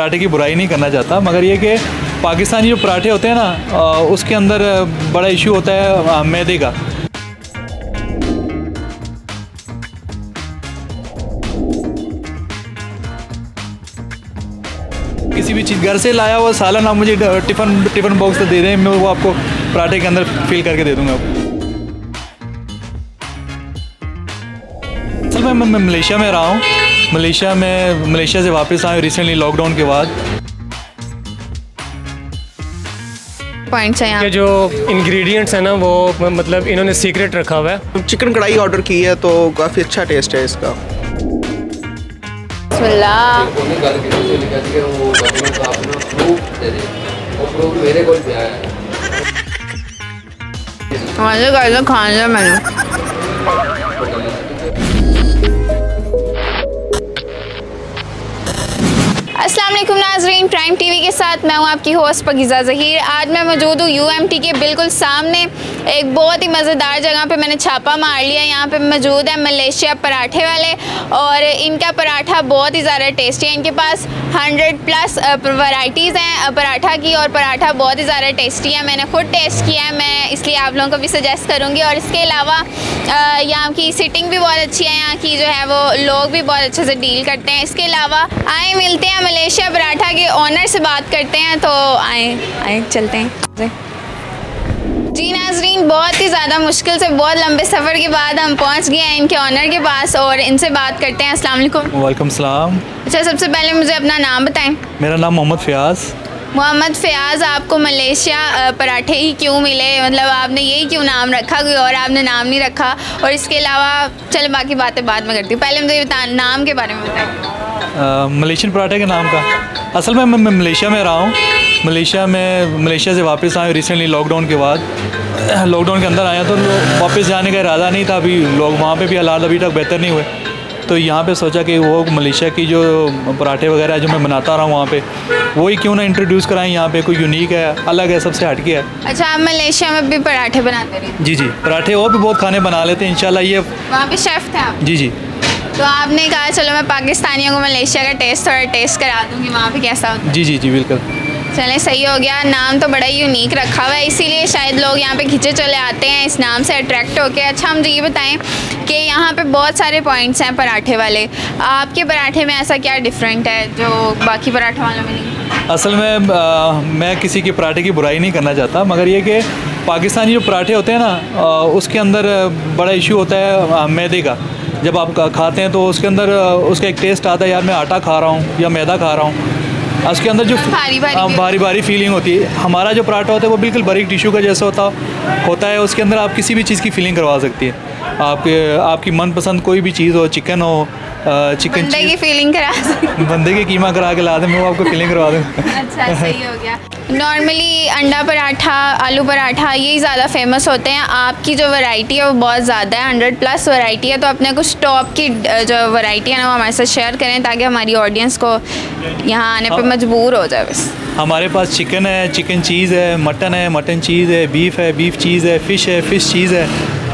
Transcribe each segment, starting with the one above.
पराठे की बुराई नहीं करना चाहता, मगर ये कि पाकिस्तानी जो पराठे होते हैं ना उसके अंदर बड़ा इशू होता है मैदे का। किसी भी चीज़ घर से लाया हुआ सालन आप मुझे टिफ़िन बॉक्स तो दे दें, मैं वो आपको पराठे के अंदर फिल करके दे दूँगा। असल में मैं मलेशिया में रहा हूँ, मलेशिया से वापस आया रिसेंटली लॉकडाउन के बाद। पॉइंट्स हैं यहाँ जो इंग्रेडिएंट्स हैं ना वो मतलब इन्होंने सीक्रेट रखा हुआ है। चिकन कढ़ाई ऑर्डर की है तो काफ़ी अच्छा टेस्ट है इसका। खाना मैंने अस्सलाम वालेकुम नाज़रीन, प्राइम टीवी के साथ मैं हूं आपकी होस्ट पकीज़ा ज़हीर। आज मैं मौजूद हूँ यूएमटी के बिल्कुल सामने एक बहुत ही मज़ेदार जगह पे मैंने छापा मार लिया। यहाँ पे मौजूद है मलेशिया पराठे वाले और इनका पराठा बहुत ही ज़्यादा टेस्टी है। इनके पास 100+ वैरायटीज़ हैं पराठा की और पराठा बहुत ही ज़्यादा टेस्टी है। मैंने खुद टेस्ट किया है, मैं इसलिए आप लोगों को भी सजेस्ट करूँगी। और इसके अलावा यहाँ की सीटिंग भी बहुत अच्छी है, यहाँ की जो है वो लोग भी बहुत अच्छे से डील करते हैं। इसके अलावा आए मिलते हैं मलेशिया पराठा के ऑनर से बात करते हैं, तो आए चलते हैं। जी नाज़रीन, बहुत ही ज़्यादा मुश्किल से बहुत लंबे सफ़र के बाद हम पहुंच गए हैं इनके ऑनर के पास और इनसे बात करते हैं। अस्सलाम वालेकुम। वालेकुम सलाम। अच्छा, सबसे पहले मुझे अपना नाम बताएं। मेरा नाम मोहम्मद फ़याज़। मोहम्मद फ़याज़, आपको मलेशिया पराठे ही क्यों मिले, मतलब आपने यही क्यों नाम रखा, कोई और आपने नाम नहीं रखा? और इसके अलावा चलो बाकी बातें बाद में करती हूँ, पहले मुझे नाम के बारे में बताएं। मलेशियन पराठे के नाम का असल में मैं मलेशिया में रहा हूँ, मलेशिया से वापस आया रिसेंटली लॉकडाउन के बाद। लॉकडाउन के अंदर आया तो वापस जाने का इरादा नहीं था, अभी लोग वहाँ पे भी हालात अभी तक बेहतर नहीं हुए, तो यहाँ पे सोचा कि वो मलेशिया की जो पराठे वगैरह जो मैं बनाता रहा हूँ वहाँ पे वही क्यों ना इंट्रोड्यूस कराएं। यहाँ पे कोई यूनिक है, अलग है, सबसे हटके है। अच्छा, आप मलेशिया में भी पराठे बनाते रहे? जी, पराठे और भी बहुत खाने बना लेते हैं इंशाल्लाह। ये वहाँ पे शेफ़ थे आप? जी। तो आपने कहा चलो मैं पाकिस्तानियों को मलेशिया का थोड़ा टेस्ट करा दूँगी वहाँ पे कैसा होता है। जी बिल्कुल। चलें, सही हो गया। नाम तो बड़ा ही यूनिक रखा हुआ है, इसीलिए शायद लोग यहाँ पे खिंचे चले आते हैं इस नाम से अट्रैक्ट होके। अच्छा, मुझे ये बताएं कि यहाँ पे बहुत सारे पॉइंट्स हैं पराठे वाले, आपके पराठे में ऐसा क्या डिफरेंट है जो बाकी पराठे वालों में नहीं? असल में मैं किसी के पराठे की बुराई नहीं करना चाहता, मगर ये कि पाकिस्तानी जो पराठे होते हैं ना उसके अंदर बड़ा इशू होता है मैदे का। जब आप खाते हैं तो उसके अंदर उसका एक टेस्ट आता है, यार मैं आटा खा रहा हूँ या मैदा खा रहा हूँ, उसके अंदर जो भारी फीलिंग होती है। हमारा जो पराठा होता है वो बिल्कुल बारीक टिश्यू का जैसा होता है, उसके अंदर आप किसी भी चीज़ की फीलिंग करवा सकती है। आपकी मनपसंद कोई भी चीज़ हो, चिकन हो, चिकन बंदे की फीलिंग करा बंदे की कीमा करा के ला दें, मैं आपको फीलिंग करवा दूँ। अच्छा, सही हो गया। नॉर्मली अंडा पराठा, आलू पराठा यही ज़्यादा फेमस होते हैं, आपकी जो वैरायटी है वो बहुत ज़्यादा है, 100+ वैरायटी है। तो अपने कुछ टॉप की जो वैरायटी है ना वो हमारे साथ शेयर करें ताकि हमारी ऑडियंस को यहाँ आने पे मजबूर हो जाए। बस हमारे पास चिकन है, चिकन चीज़ है, मटन है, मटन चीज़ है, बीफ चीज़ है, फ़िश चीज़ है।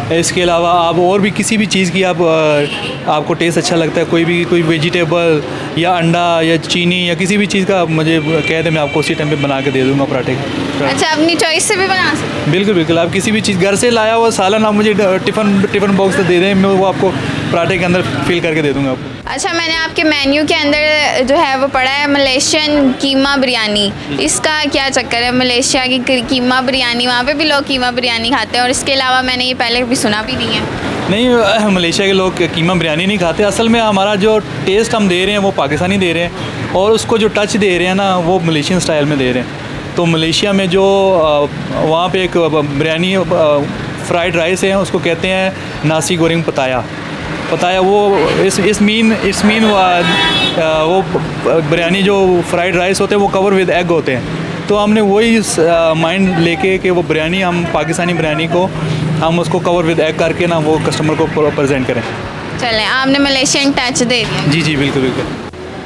इसके अलावा आप और भी किसी भी चीज़ की आपको टेस्ट अच्छा लगता है, कोई वेजिटेबल या अंडा या चीनी या किसी भी चीज़ का मुझे कह दें, मैं आपको उसी टाइम पे बना के दे दूँगा पराठे का। अच्छा, अपनी चॉइस से भी बना सकते हैं? बिल्कुल, आप किसी भी चीज़ घर से लाया हुआ सालन आप मुझे टिफ़िन बॉक्स तो दे दें, मैं वो आपको पराठे के अंदर फिल करके दे दूँगा आपको। अच्छा, मैंने आपके मेन्यू के अंदर जो है वो पढ़ा है मलेशियन कीमा बिरयानी, इसका क्या चक्कर है? मलेशिया की कीमा बिरयानी, वहाँ पे भी लोग कीमा बिरयानी खाते हैं और इसके अलावा मैंने ये पहले भी सुना भी नहीं है। नहीं, मलेशिया के लोग कीमा बिरयानी नहीं खाते। असल में हमारा जो टेस्ट हम दे रहे हैं वो पाकिस्तानी दे रहे हैं और उसको जो टच दे रहे हैं ना वो मलेशियन स्टाइल में दे रहे हैं। तो मलेशिया में जो वहाँ पे एक बिरयानी फ्राइड राइस है, उसको कहते हैं नासी गोरिंग पताया। वो इस मीन वो बिरयानी जो फ्राइड राइस होते हैं वो कवर विद एग होते हैं। तो हमने वही माइंड लेके कि वो बिरयानी, हम पाकिस्तानी बिरयानी को हम उसको कवर विद एग करके ना वो कस्टमर को प्रेजेंट करें। चलें, आपने मलेशियन टच दे दिया। जी बिल्कुल।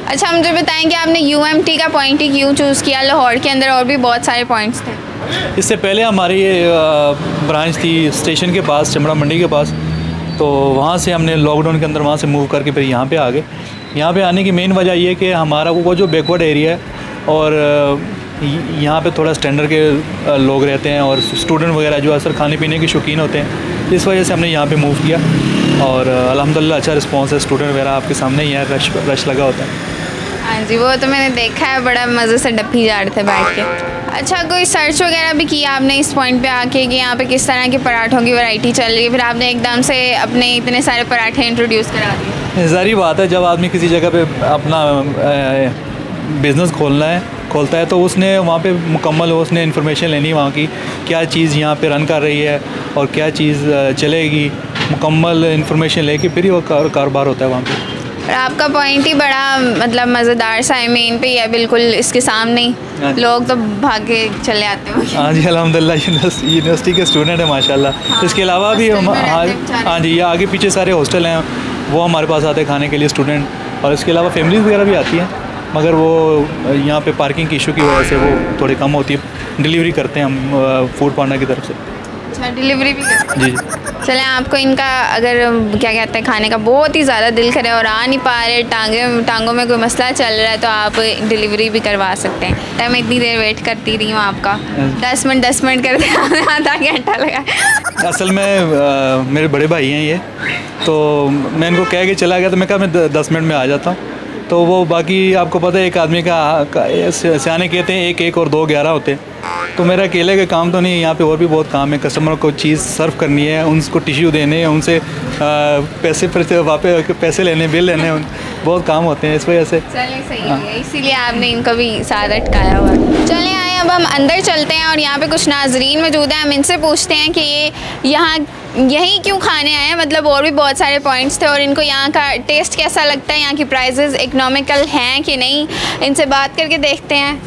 अच्छा, मुझे बताएं कि आपने यूएमटी का पॉइंट ही क्यों चूज़ किया? लाहौर के अंदर और भी बहुत सारे पॉइंट्स थे। इससे पहले हमारी ब्रांच थी स्टेशन के पास, चमड़ा मंडी के पास, तो वहाँ से हमने लॉकडाउन के अंदर वहाँ से मूव करके फिर यहाँ पे आ गए। यहाँ पे आने की मेन वजह ये है कि हमारा वो जो बैकवर्ड एरिया है और यहाँ पे थोड़ा स्टैंडर्ड के लोग रहते हैं और स्टूडेंट वगैरह जो अक्सर खाने पीने के शौकीन होते हैं, इस वजह से हमने यहाँ पे मूव किया और अल्हम्दुलिल्लाह अच्छा रिस्पांस है। स्टूडेंट वगैरह आपके सामने ही है, रश लगा होता है। हाँ जी, वो तो मैंने देखा है, बड़ा मज़े से डप्पी जा रहे थे बैठ के। अच्छा, कोई सर्च वगैरह भी किया आपने इस पॉइंट पे आके कि यहाँ पे किस तरह के पराठों की वैरायटी चल रही है, फिर आपने एकदम से अपने इतने सारे पराठे इंट्रोड्यूस करा दिए? ज़ाहिर बात है, जब आदमी किसी जगह पे अपना बिज़नेस खोलता है तो उसने वहाँ पे मुकम्मल उसने इन्फॉर्मेशन लेनी वहाँ की, क्या चीज़ यहाँ पे रन कर रही है और क्या चीज़ चलेगी, मुकम्मल इन्फॉर्मेशन लेके फिर ही वो कारोबार होता है वहाँ पे। और आपका पॉइंट ही बड़ा मतलब मज़ेदार सा है, मेन पे ही है बिल्कुल इसके सामने ही, लोग तो भाग के चले आते हैं। हाँ जी, अल्हम्दुलिल्लाह यूनिवर्सिटी के स्टूडेंट हैं माशाल्लाह। इसके अलावा भी हाँ जी, ये आगे पीछे सारे हॉस्टल हैं, वो हमारे पास आते हैं खाने के लिए स्टूडेंट, और इसके अलावा फैमिलीज़ वगैरह भी आती हैं, मगर वो यहाँ पे पार्किंग की इशू की वजह से वो थोड़ी कम होती है। डिलीवरी करते हैं हम फूड पांडा की तरफ से। अच्छा, डिलीवरी भी करते हैं? जी। चलें, आपको इनका अगर क्या कहते हैं खाने का बहुत ही ज़्यादा दिल करे और आ नहीं पा रहे, टांगों में कोई मसला चल रहा है, तो आप डिलीवरी भी करवा सकते हैं। मैं इतनी देर वेट करती रही हूँ आपका, 10 मिनट करते आधा घंटा लगा। असल में मेरे बड़े भाई हैं ये, तो मैं इनको कह के चला गया, तो मैं कहा मैं 10 मिनट में आ जाता हूँ। तो वो बाकी आपको पता है एक आदमी का सियाने कहते हैं 1 और 2 11 होते हैं, तो मेरा अकेले का काम तो नहीं है, यहाँ पे और भी बहुत काम है। कस्टमर को चीज़ सर्व करनी है, उनको टिश्यू देने हैं, उनसे पैसे लेने, बिल लेने, बहुत काम होते हैं, इस वजह से। चलिए सही है, इसीलिए आपने इनको भी साथ अटकाया हुआ। चलिए आए अब हम अंदर चलते हैं और यहाँ पे कुछ नाजरीन मौजूद हैं, हम इनसे पूछते हैं कि ये यहाँ यहीं क्यों खाने आए हैं, मतलब और भी बहुत सारे पॉइंट्स थे, और इनको यहाँ का टेस्ट कैसा लगता है, यहाँ की प्राइसेस इकोनॉमिकल हैं कि नहीं, इनसे बात करके देखते हैं।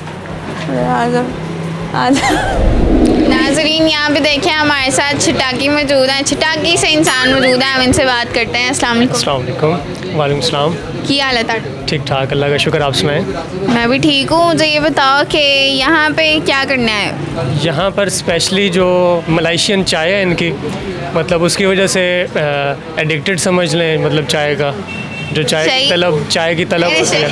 नाजरीन यहाँ पे देखें हमारे साथ छिटाकी मौजूद हैं, छिटाकी से इंसान मौजूद है, हम इनसे बात करते हैं। अस्सलाम वालेकुम। वालेकुम सलाम। की हालत है? ठीक ठाक, अल्लाह का शुक्र, आप सुनाएं? मैं भी ठीक हूँ। मुझे ये बताओ कि यहाँ पे क्या करना है? यहाँ पर स्पेशली जो मलेशियन चाय है इनकी, मतलब उसकी वजह से एडिक्टेड समझ लें, मतलब चाय का जो चाय की तलब होती है,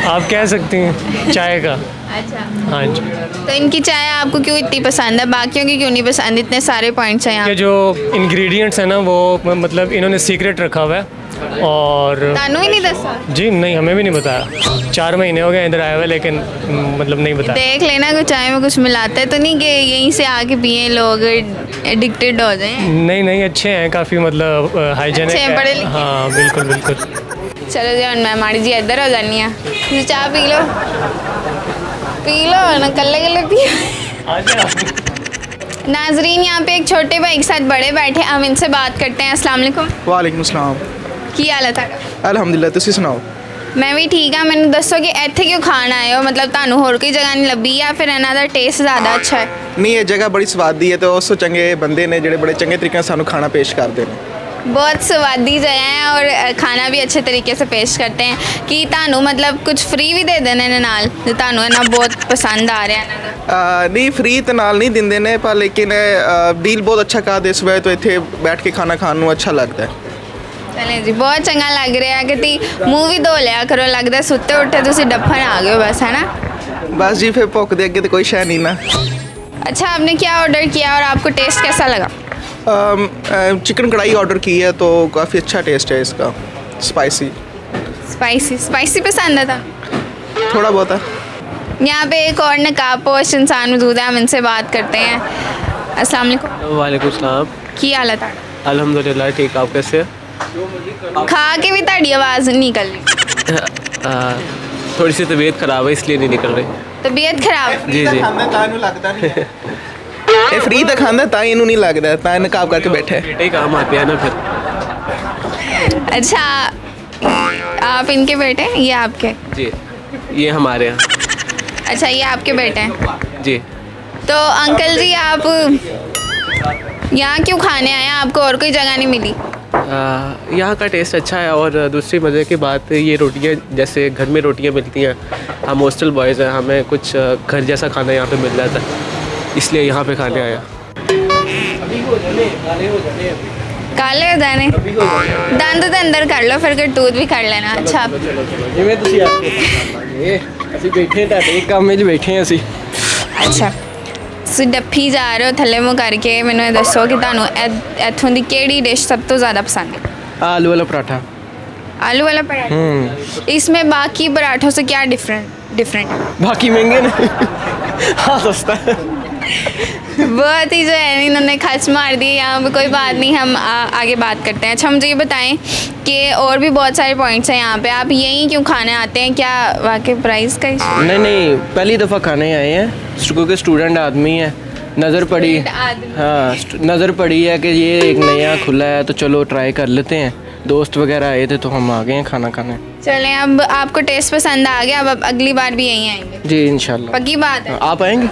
आप कह सकती हैं चाय का। अच्छा, हाँ जी। तो इनकी चाय आपको क्यों इतनी पसंद है, बाकियों की क्यों नहीं पसंद? इतने सारे पॉइंट्स हैं यहाँ। ये जो इंग्रेडिएंट्स हैं ना, वो मतलब इन्होंने सीक्रेट रखा हुआ है, और तानू ही नहीं दसा? जी नहीं, हमें भी नहीं बताया। 4 महीने हो गए इधर आए हुए, लेकिन मतलब नहीं बताया। देख लेना कि चाय में कुछ मिलाता है तो नहीं, कि यहीं से आके पिए लोग एडिक्टेड हो जाए? नहीं, अच्छे हैं काफ़ी, मतलब हाइजीनिक है। हाँ बिल्कुल बिल्कुल। चलो जी, मैं माड़ी जी इधर हो जानी है, चाय पी लो ना, कल्ले पियो। नाजरीन यहाँ पे एक छोटे भाई के साथ बड़े बैठे, हम इनसे बात करते हैं। अस्सलाम वालेकुम। वालेकुम सलाम। की हालत है? अल्हम्दुलिल्लाह, तुसी सुनाओ? मैं भी ठीक हाँ। मैंने दसो कि इत्थे क्यों खाना आए हो, मतलब तानू होर कोई जगह नहीं लभी या फिर इन्हां दा टेस्ट ज़्यादा अच्छा है? नहीं, ये जगह बड़ी स्वादी है, तो उस चंगे बंदे ने ਜਿਹੜੇ बड़े चंगे तरीके सानू खाना पेश करते हैं। बहुत स्वादी जगह है और खाना भी अच्छे तरीके से पेश करते हैं। कि तानू मतलब कुछ फ्री भी दे देने ने नाल, जो तानू ना बहुत पसंद आ रहा है? नहीं, फ्री तो नाल नहीं दिंदे ने, पर लेकिन डील बहुत अच्छा कर दे, सुबह तो इत्थे बैठ के खाना खाने अच्छा लगता है। चलें जी, बहुत चंगा लग रहा है कि मूवी धो लिया करो, लगता है सुते उठे तुसी डफन आ गए हो बस, है ना? बस जी, फिर भुख दे अगे तो कोई शय नहीं ना। अच्छा, आपने क्या ऑर्डर किया और आपको टेस्ट कैसा लगा? चिकन कढ़ाई ऑर्डर की है, तो काफ़ी अच्छा टेस्ट है इसका, स्पाइसी पसंद है था? थोड़ा बहुत है। यहाँ पे एक और नकाबपोश इंसान मौजूद है, हम इनसे बात करते हैं। अस्सलाम वालेकुम। वालेकुम सलाम। की हालत है? अल्हम्दुलिल्लाह ठीक, आप कैसे? खा के भी ताड़ी आवाज़ नहीं निकल रही? थोड़ी सी तबीयत ख़राब है, इसलिए नहीं निकल रही। तबीयत खराब? जी जी। फ्री तो खाना ता इनू नहीं लगता, ता नकाब करके बैठे। बेटे ही काम आते हैं ना फिर। अच्छा, आप इनके बेटे हैं? ये आपके? जी, ये हमारे यहाँ। अच्छा, ये आपके बेटे हैं? जी। तो अंकल जी, आप यहाँ क्यों खाने आए हैं, आपको और कोई जगह नहीं मिली? यहाँ का टेस्ट अच्छा है, और दूसरी मज़े की बात ये रोटियाँ, जैसे घर में रोटियाँ मिलती हैं, हम हॉस्टल बॉयज़ हैं, हमें कुछ घर जैसा खाना यहाँ पे मिल जाता है, इसलिए यहाँ पे खाने आया। काले हो जाने दंद तो अंदर कर लो फिर करतूत भी कर लेना। अच्छा ਜਿਵੇਂ ਤੁਸੀਂ ਆਖੇ ਅਸੀਂ ਬੈਠੇ ਤੁਹਾਡੇ ਇੱਕ ਕੰਮ ਵਿੱਚ ਬੈਠੇ ਹਾਂ ਅਸੀਂ। ਅੱਛਾ ਤੁਸੀਂ ਡੱਫੀ ਜਾ ਰਹੇ ਹੋ ਥੱਲੇ ਮੂੰਹ ਕਰਕੇ, ਮੈਨੂੰ ਇਹ ਦੱਸੋ ਕਿ ਤੁਹਾਨੂੰ ਇੱਥੋਂ ਦੀ ਕਿਹੜੀ ਡਿਸ਼ ਸਭ ਤੋਂ ज़्यादा पसंद है? आलू वाला पराठा। आलू वाला पराठा। इसमें बाकी पराठों से क्या डिफरेंट है? बाकी महंगे ने हाँ सस्ता है। बहुत ही जो है इन्होंने खर्च मार दी यहाँ पे। कोई बात नहीं, हम आगे बात करते हैं। अच्छा मुझे ये बताएं कि और भी बहुत सारे पॉइंट्स हैं यहाँ पे, आप यहीं क्यों खाने आते हैं? क्या वाकई प्राइस का इशू? नहीं पहली दफ़ा खाने आए हैं क्योंकि स्टूडेंट आदमी है, नज़र पड़ी। हाँ नज़र पड़ी है कि ये एक नया खुला है तो चलो ट्राई कर लेते हैं। दोस्त वगैरह आए थे तो हम आ गए हैं खाना खाने। चलें अब आपको टेस्ट पसंद आ गया, अब अगली बार भी यहीं आएंगे? जी इंशाल्लाह। पक्की बात है? आप आएंगे?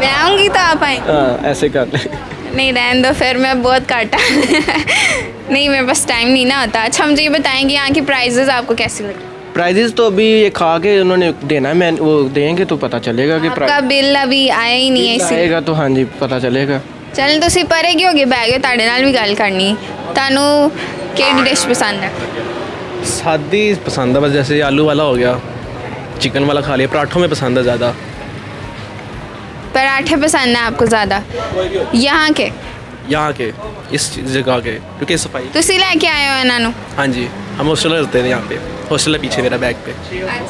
मैं आऊँगी तो आप आएंगे? हाँ ऐसे कर ले। नहीं रहने दो फिर, मैं बहुत काटा नहीं मेरे पास टाइम नहीं ना होता। अच्छा मुझे ये बताएंगे यहाँ की प्राइजेज़ आपको कैसी लगी? प्राइजेज़ तो अभी ये खा के उन्होंने देना है, मैं वो देंगे तो पता चलेगा कि आपका बिल अभी आया ही नहीं है इसी आएगा तो हाँ जी पता चलेगा। चल तुसी परे की होगी बैग ਤੁਹਾਡੇ ਨਾਲ ਵੀ ਗੱਲ ਕਰਨੀ। ਤੁਹਾਨੂੰ ਕਿਹੜੀ डिश पसंद है? सादी पसंद है बस, जैसे आलू वाला हो गया, चिकन वाला खा लिया। पराठों में पसंद है ज़्यादा। पराठे पसंद है आपको ज़्यादा यहाँ के इस जगह के, क्योंकि सफाई। ਤੁਸੀਂ ਲੈ ਕੇ ਆਏ ਹੋ ਇਹਨਾਂ ਨੂੰ? हाँ जी हम हॉस्टल रहते हैं यहाँ पे, हॉस्टल है पीछे मेरा बैग पे,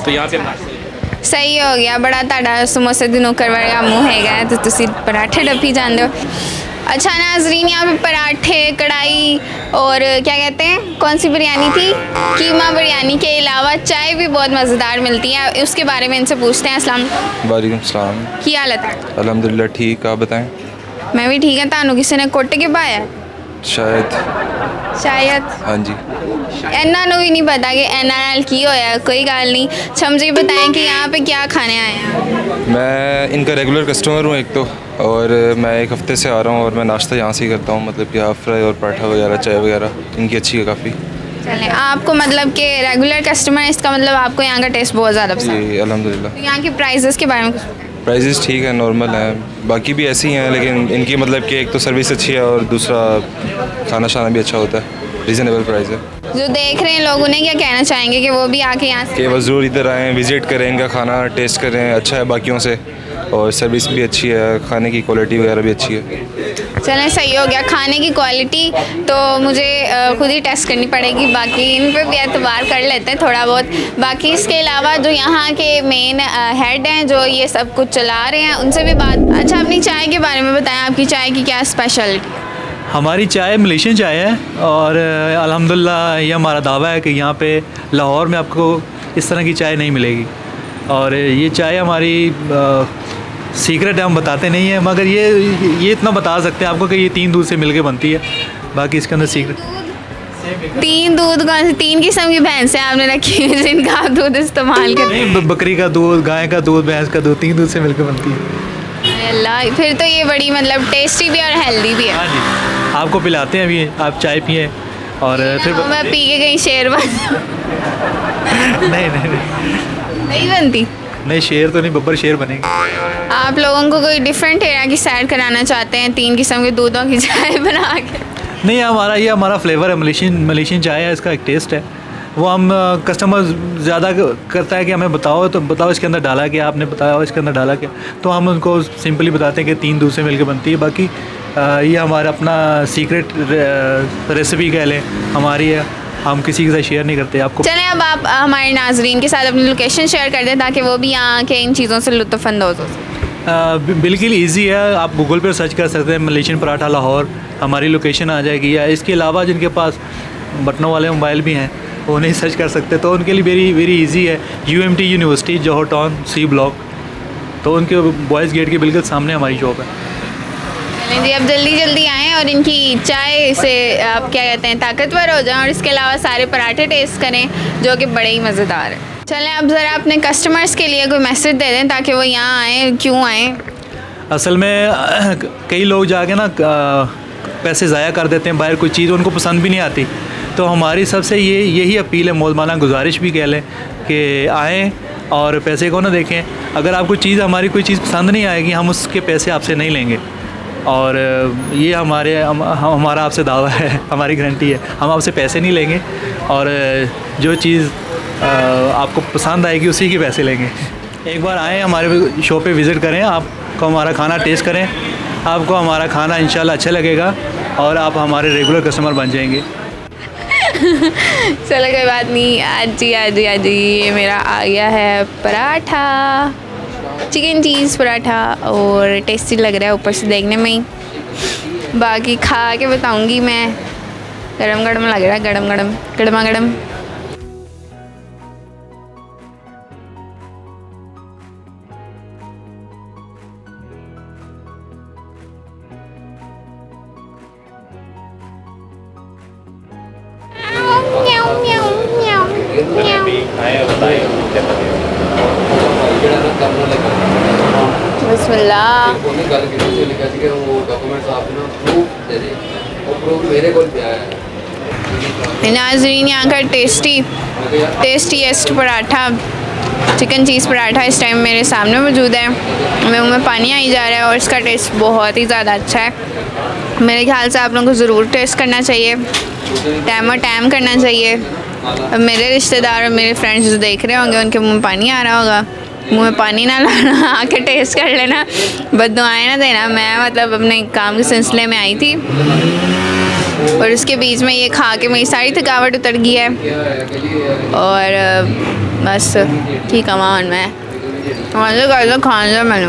तो यहाँ पे सही हो गया। बड़ा ਤੁਹਾਡਾ समोसे ਦੀ नौकर वर्गा मुँह हैगा तो ਤੁਸੀਂ पराठे डफी जानते हो। अच्छा नाजरीन यहाँ पे पराठे, कढ़ाई और क्या कहते हैं कौन सी बिरयानी थी, कीमा बिरयानी के अलावा चाय भी बहुत मज़ेदार मिलती है। उसके बारे में इनसे पूछते हैं। अस्सलाम वालेकुम सलाम। की हालत है? अल्हम्दुलिल्लाह ठीक, आप बताएं? मैं भी ठीक है। तानू किसी ने कुट के पाया? शायद हाँ जी। इन्हों भी नहीं पता कि एनआरएल की होया। कोई गल नहीं। अच्छा मुझे बताएं कि यहाँ पे क्या खाने आए हैं? मैं इनका रेगुलर कस्टमर हूँ एक तो, और मैं एक हफ़्ते से आ रहा हूँ और मैं नाश्ता यहाँ से ही करता हूँ। मतलब कि हाफ फ्राई और पराठा वगैरह, चाय वगैरह इनकी अच्छी है काफ़ी। चलें आपको मतलब कि रेगुलर कस्टमर, इसका मतलब आपको यहाँ का टेस्ट बहुत ज़्यादा पसंद है? जी अल्हम्दुलिल्लाह। तो यहाँ की प्राइजेस के बारे में कुछ बताएं। प्राइजेस ठीक है, नॉर्मल है, बाकी भी ऐसी ही हैं, लेकिन इनकी मतलब कि एक तो सर्विस अच्छी है और दूसरा खाना शाना भी अच्छा होता है, रीज़नेबल प्राइस है। जो देख रहे हैं लोग उन्हें क्या कहना चाहेंगे कि वो भी आके यहाँ से कि वो ज़रूर इधर आएँ, विज़िट करें, इनका खाना टेस्ट करें, अच्छा है बाकियों से, और सर्विस भी अच्छी है, खाने की क्वालिटी वगैरह भी अच्छी है। चलें सही हो गया। खाने की क्वालिटी तो मुझे खुद ही टेस्ट करनी पड़ेगी, बाकी इन पे भी एतबार कर लेते हैं थोड़ा बहुत। बाकी इसके अलावा जो यहाँ के मेन हेड हैं जो ये सब कुछ चला रहे हैं उनसे भी बात। अच्छा अपनी चाय के बारे में बताएं, आपकी चाय की क्या स्पेशलिटी? हमारी चाय मलेशियन चाय है और अल्हम्दुलिल्लाह ये हमारा दावा है कि यहाँ पे लाहौर में आपको इस तरह की चाय नहीं मिलेगी। और ये चाय हमारी सीक्रेट है, हम बताते नहीं हैं, मगर ये इतना बता सकते हैं आपको कि ये 3 दूध से मिलके बनती है। बाकी इसके अंदर सीक्रेट 3 दूध कौन से 3 किस्म की भैंसें आपने रखी हुई जिनका आप दूध इस्तेमाल करते हैं? नहीं, बकरी का दूध, गाय का दूध, भैंस का दूध, 3 दूध से मिलकर बनती है। अल्लाह, फिर तो ये बड़ी मतलब टेस्टी भी और हेल्दी भी है। हाँ जी, आपको पिलाते हैं अभी, आप चाय पिए और फिर मैं पी के कहीं शेर बन नहीं बनती। नहीं शेर तो नहीं, बब्बर शेर बनेंगे। आप लोगों को कोई डिफरेंट एरिया की सैर कराना चाहते हैं 3 किस्म के दूधों की चाय बना के? नहीं, हमारा फ्लेवर है, मलेशियन चाय है, इसका एक टेस्ट है। वो हम कस्टमर ज़्यादा करता है कि हमें बताओ तो बताओ इसके अंदर डाला क्या, आपने बताया इसके अंदर डाला क्या, तो हम उनको सिंपली बताते हैं कि 3 दूध से मिलकर बनती है। बाकी ये हमारा अपना सीक्रेट रेसिपी कह लें हमारी है, हम किसी के साथ शेयर नहीं करते आपको। चलें अब आप हमारे नाजरीन के साथ अपनी लोकेशन शेयर कर दें ताकि वो भी यहाँ के इन चीज़ों से लुत्फ़अंदोज़ हो सकें। बिल्कुल इजी है, आप गूगल पर सर्च कर सकते हैं मलेशियन पराठा लाहौर, हमारी लोकेशन आ जाएगी। या इसके अलावा जिनके पास बटनों वाले मोबाइल भी हैं वो नहीं सर्च कर सकते तो उनके लिए वेरी इजी है। UMT यूनिवर्सिटी जौहर टाउन C ब्लॉक, तो उनके बॉयज़ गेट के बिल्कुल सामने हमारी शॉप है। चलें जी अब जल्दी आएँ और इनकी चाय से आप क्या कहते हैं ताकतवर हो जाएं और इसके अलावा सारे पराठे टेस्ट करें जो कि बड़े ही मज़ेदार हैं। चलें अब ज़रा अपने कस्टमर्स के लिए कोई मैसेज दे दें ताकि वो यहाँ आएँ, क्यों आएँ? असल में कई लोग जाके ना पैसे ज़ाया कर देते हैं बाहर, कोई चीज़ उनको पसंद भी नहीं आती, तो हमारी सबसे यही अपील है, मौलमाना गुजारिश भी कह लें कि आएँ और पैसे को ना देखें। अगर आपको हमारी कोई चीज़ पसंद नहीं आएगी हम उसके पैसे आपसे नहीं लेंगे। और ये हमारा आपसे दावा है, हमारी गारंटी है, हम आपसे पैसे नहीं लेंगे और जो चीज़ आपको पसंद आएगी उसी के पैसे लेंगे। एक बार आएँ हमारे शो पे विज़िट करें, आपको हमारा खाना टेस्ट करें, आपको हमारा खाना इंशाल्लाह अच्छा लगेगा और आप हमारे रेगुलर कस्टमर बन जाएंगे। चलो कोई बात नहीं। आज जी ये मेरा आ गया है पराठा, चिकन चीज़ पराठा, और टेस्टी लग रहा है ऊपर से देखने में ही। बाकी खा के बताऊंगी मैं। गरम गरम लग रहा है, गरम गरम गरमा गरम। बिस्मिल्लाह। नाज़रीन, यहाँ का टेस्टीएस्ट पराठा, चिकन चीज़ पराठा इस टाइम मेरे सामने मौजूद है। मेरे मुँह में पानी आई जा रहा है और इसका टेस्ट बहुत ही ज़्यादा अच्छा है। मेरे ख्याल से आप लोगों को ज़रूर टेस्ट करना चाहिए, टाइम और टाइम करना चाहिए। मेरे रिश्तेदार और मेरे फ्रेंड्स जो देख रहे होंगे उनके मुँह में पानी आ रहा होगा। मुँह में पानी ना लाना, आके टेस्ट कर लेना, बददुआएं ना देना। मैं मतलब अपने काम के सिलसिले में आई थी और उसके बीच में ये खा के मेरी सारी थकावट उतर गई है और बस ठीक है। मैं खाने मैंने